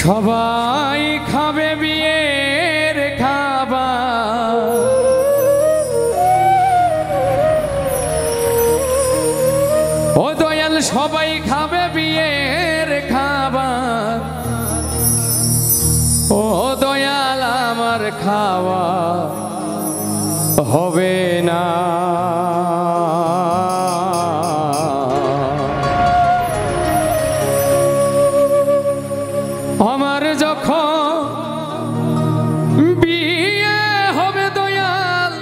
সবাই খাবে বিয়ের খাবার, ও দয়াল সবাই খাবে বিয়ের খাবার, ও দয়াল আমার খাওয়া হবে না। আমার যখন বিয়ে হবে দয়াল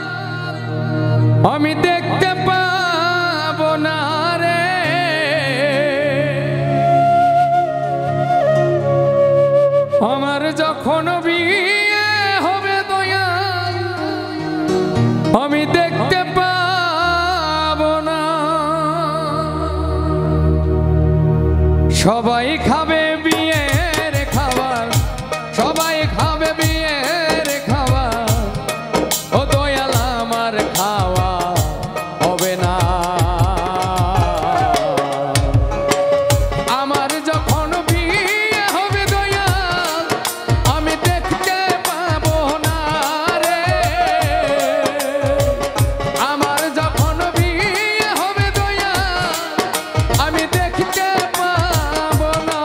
আমি দেখতে পাবো না রে, আমার যখন বিয়ে হবে দয়াল আমি দেখতে পাবো না। সবাই খাবে বিয়ের খাবার, সবাই খাবে বিয়ের খাবার, ও দয়াল আমার খাওয়া হবে না। আমার যখন বিয়ে হবে দয়াল আমি দেখতে পাবো না রে, আমার যখন বিয়ে হবে দয়াল আমি দেখতে পাবো না।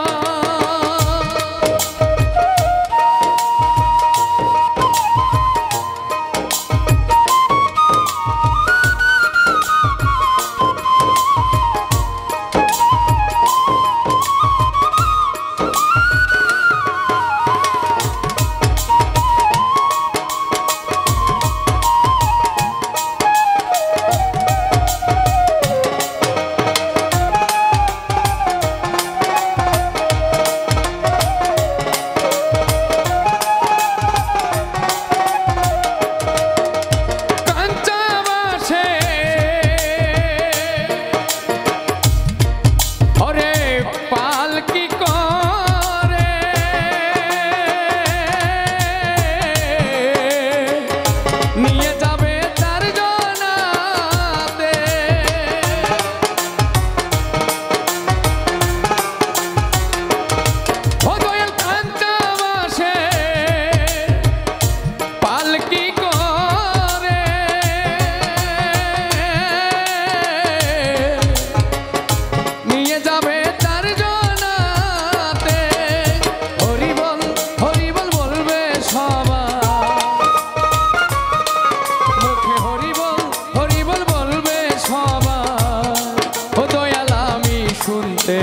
শুনতে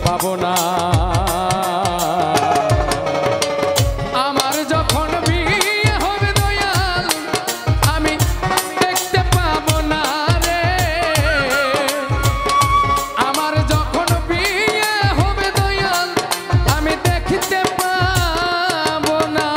পাবো না। আমার যখন বিয়ে হবে দয়াল আমি দেখতে পাবো না রে, আমার যখন বিয়ে হবে দয়াল আমি দেখতে পাবো না।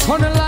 Con